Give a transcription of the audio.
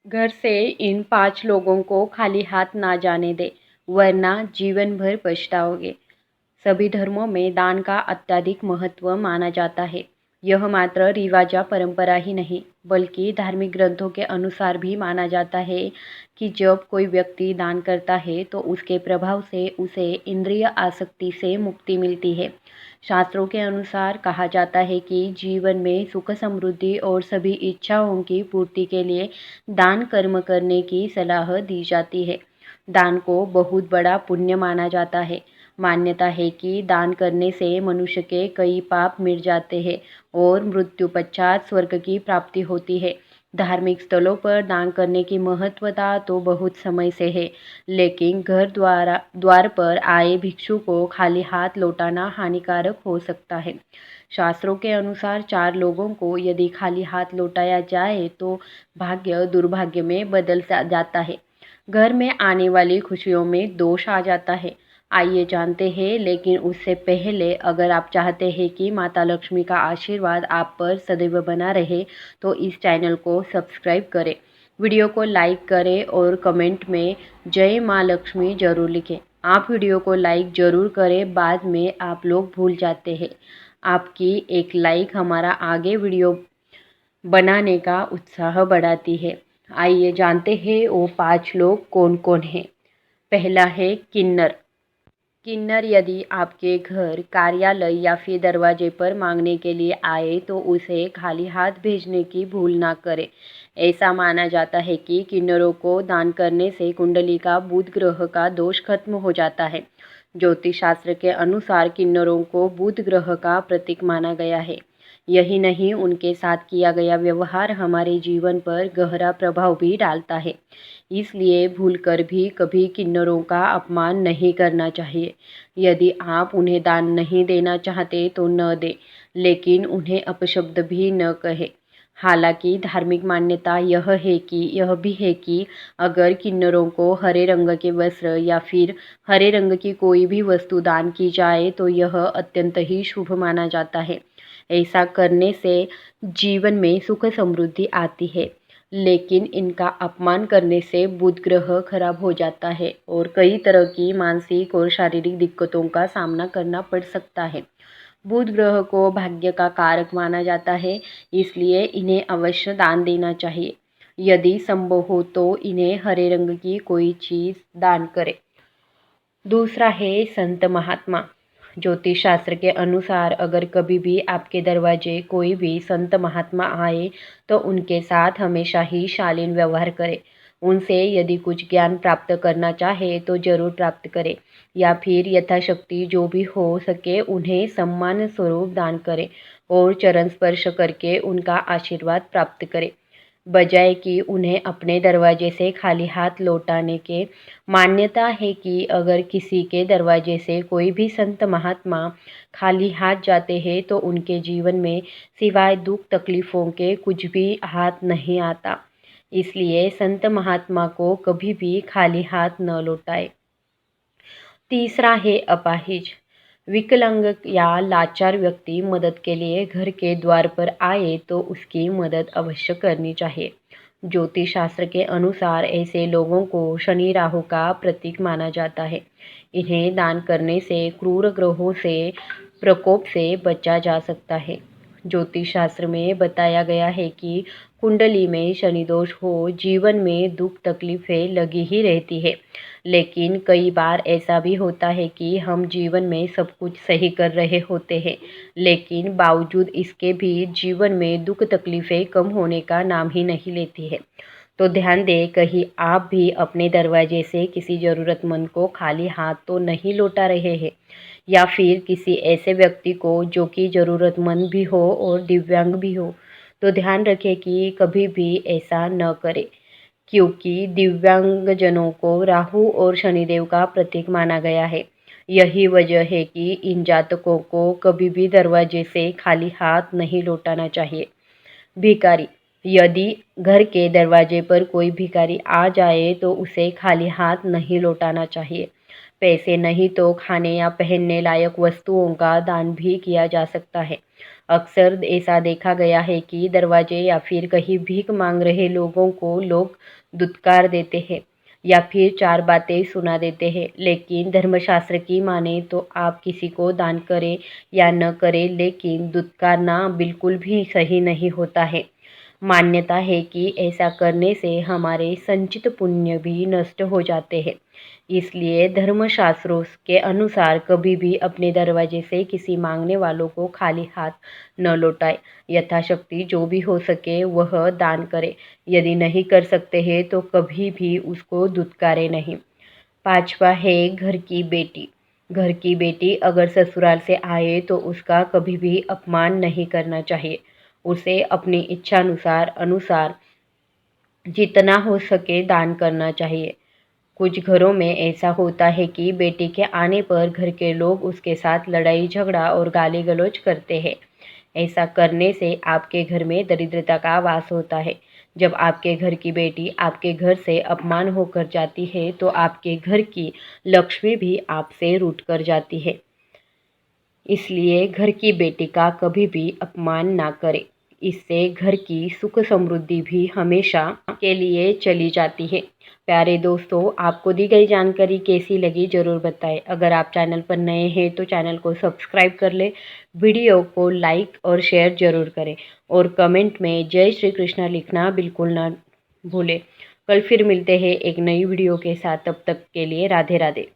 घर से इन 5 लोगों को खाली हाथ ना जाने दें, वरना जीवन भर पछताओगे। सभी धर्मों में दान का अत्यधिक महत्व माना जाता है। यह मात्र रिवाज या परंपरा ही नहीं, बल्कि धार्मिक ग्रंथों के अनुसार भी माना जाता है कि जब कोई व्यक्ति दान करता है तो उसके प्रभाव से उसे इंद्रिय आसक्ति से मुक्ति मिलती है। शास्त्रों के अनुसार कहा जाता है कि जीवन में सुख समृद्धि और सभी इच्छाओं की पूर्ति के लिए दान कर्म करने की सलाह दी जाती है। दान को बहुत बड़ा पुण्य माना जाता है। मान्यता है कि दान करने से मनुष्य के कई पाप मिट जाते हैं और मृत्यु पश्चात स्वर्ग की प्राप्ति होती है। धार्मिक स्थलों पर दान करने की महत्वता तो बहुत समय से है, लेकिन द्वार पर आए भिक्षु को खाली हाथ लौटाना हानिकारक हो सकता है। शास्त्रों के अनुसार 4 लोगों को यदि खाली हाथ लौटाया जाए तो भाग्य दुर्भाग्य में बदल जाता है। घर में आने वाली खुशियों में दोष आ जाता है। आइए जानते हैं, लेकिन उससे पहले अगर आप चाहते हैं कि माता लक्ष्मी का आशीर्वाद आप पर सदैव बना रहे तो इस चैनल को सब्सक्राइब करें, वीडियो को लाइक करें और कमेंट में जय माँ लक्ष्मी जरूर लिखें। आप वीडियो को लाइक जरूर करें, बाद में आप लोग भूल जाते हैं। आपकी एक लाइक हमारा आगे वीडियो बनाने का उत्साह बढ़ाती है। आइए जानते हैं वो 5 लोग कौन कौन हैं। पहला है किन्नर। किन्नर यदि आपके घर, कार्यालय या फिर दरवाजे पर मांगने के लिए आए तो उसे खाली हाथ भेजने की भूल ना करें। ऐसा माना जाता है कि किन्नरों को दान करने से कुंडली का बुध ग्रह का दोष खत्म हो जाता है। ज्योतिष शास्त्र के अनुसार किन्नरों को बुध ग्रह का प्रतीक माना गया है। यही नहीं, उनके साथ किया गया व्यवहार हमारे जीवन पर गहरा प्रभाव भी डालता है। इसलिए भूलकर भी कभी किन्नरों का अपमान नहीं करना चाहिए। यदि आप उन्हें दान नहीं देना चाहते तो न दें, लेकिन उन्हें अपशब्द भी न कहें। हालांकि धार्मिक मान्यता यह भी है कि अगर किन्नरों को हरे रंग के वस्त्र या फिर हरे रंग की कोई भी वस्तु दान की जाए तो यह अत्यंत ही शुभ माना जाता है। ऐसा करने से जीवन में सुख समृद्धि आती है, लेकिन इनका अपमान करने से बुध ग्रह खराब हो जाता है और कई तरह की मानसिक और शारीरिक दिक्कतों का सामना करना पड़ सकता है। बुध ग्रह को भाग्य का कारक माना जाता है, इसलिए इन्हें अवश्य दान देना चाहिए। यदि संभव हो तो इन्हें हरे रंग की कोई चीज़ दान करें। दूसरा है संत महात्मा। ज्योतिष शास्त्र के अनुसार अगर कभी भी आपके दरवाजे कोई भी संत महात्मा आए तो उनके साथ हमेशा ही शालीन व्यवहार करें। उनसे यदि कुछ ज्ञान प्राप्त करना चाहे तो जरूर प्राप्त करें, या फिर यथाशक्ति जो भी हो सके उन्हें सम्मान स्वरूप दान करें और चरण स्पर्श करके उनका आशीर्वाद प्राप्त करें, बजाय कि उन्हें अपने दरवाजे से खाली हाथ लौटाने के। मान्यता है कि अगर किसी के दरवाजे से कोई भी संत महात्मा खाली हाथ जाते हैं तो उनके जीवन में सिवाय दुख तकलीफ़ों के कुछ भी हाथ नहीं आता। इसलिए संत महात्मा को कभी भी खाली हाथ न लौटाए। तीसरा है अपाहिज। विकलांग या लाचार व्यक्ति मदद के लिए घर के द्वार पर आए तो उसकी मदद अवश्य करनी चाहिए। ज्योतिष शास्त्र के अनुसार ऐसे लोगों को शनि राहु का प्रतीक माना जाता है। इन्हें दान करने से क्रूर ग्रहों से प्रकोप से बचा जा सकता है। ज्योतिष शास्त्र में बताया गया है कि कुंडली में शनि दोष हो, जीवन में दुख तकलीफें लगी ही रहती है। लेकिन कई बार ऐसा भी होता है कि हम जीवन में सब कुछ सही कर रहे होते हैं, लेकिन बावजूद इसके भी जीवन में दुख तकलीफें कम होने का नाम ही नहीं लेती है। तो ध्यान दें, कहीं आप भी अपने दरवाजे से किसी ज़रूरतमंद को खाली हाथ तो नहीं लौटा रहे हैं, या फिर किसी ऐसे व्यक्ति को जो कि ज़रूरतमंद भी हो और दिव्यांग भी हो। तो ध्यान रखें कि कभी भी ऐसा न करें, क्योंकि दिव्यांगजनों को राहु और शनिदेव का प्रतीक माना गया है। यही वजह है कि इन जातकों को कभी भी दरवाजे से खाली हाथ नहीं लौटाना चाहिए। भिखारी। यदि घर के दरवाजे पर कोई भिखारी आ जाए तो उसे खाली हाथ नहीं लौटाना चाहिए। पैसे नहीं तो खाने या पहनने लायक वस्तुओं का दान भी किया जा सकता है। अक्सर ऐसा देखा गया है कि दरवाजे या फिर कहीं भीख मांग रहे लोगों को लोग दुत्कार देते हैं या फिर चार बातें सुना देते हैं। लेकिन धर्मशास्त्र की माने तो आप किसी को दान करें या न करें, लेकिन दुत्कारना बिल्कुल भी सही नहीं होता है। मान्यता है कि ऐसा करने से हमारे संचित पुण्य भी नष्ट हो जाते हैं। इसलिए धर्मशास्त्रों के अनुसार कभी भी अपने दरवाजे से किसी मांगने वालों को खाली हाथ न लौटाए। यथाशक्ति जो भी हो सके वह दान करें। यदि नहीं कर सकते हैं तो कभी भी उसको दुत्कारे नहीं। पांचवा है घर की बेटी। घर की बेटी अगर ससुराल से आए तो उसका कभी भी अपमान नहीं करना चाहिए। उसे अपनी इच्छानुसार अनुसार जितना हो सके दान करना चाहिए। कुछ घरों में ऐसा होता है कि बेटी के आने पर घर के लोग उसके साथ लड़ाई झगड़ा और गाली गलौज करते हैं। ऐसा करने से आपके घर में दरिद्रता का वास होता है। जब आपके घर की बेटी आपके घर से अपमान होकर जाती है तो आपके घर की लक्ष्मी भी आपसे रूठ कर जाती है। इसलिए घर की बेटी का कभी भी अपमान ना करें। इससे घर की सुख समृद्धि भी हमेशा के लिए चली जाती है। प्यारे दोस्तों, आपको दी गई जानकारी कैसी लगी ज़रूर बताएं। अगर आप चैनल पर नए हैं तो चैनल को सब्सक्राइब कर लें, वीडियो को लाइक और शेयर ज़रूर करें और कमेंट में जय श्री कृष्णा लिखना बिल्कुल ना भूलें। कल फिर मिलते हैं एक नई वीडियो के साथ, तब तक के लिए राधे राधे।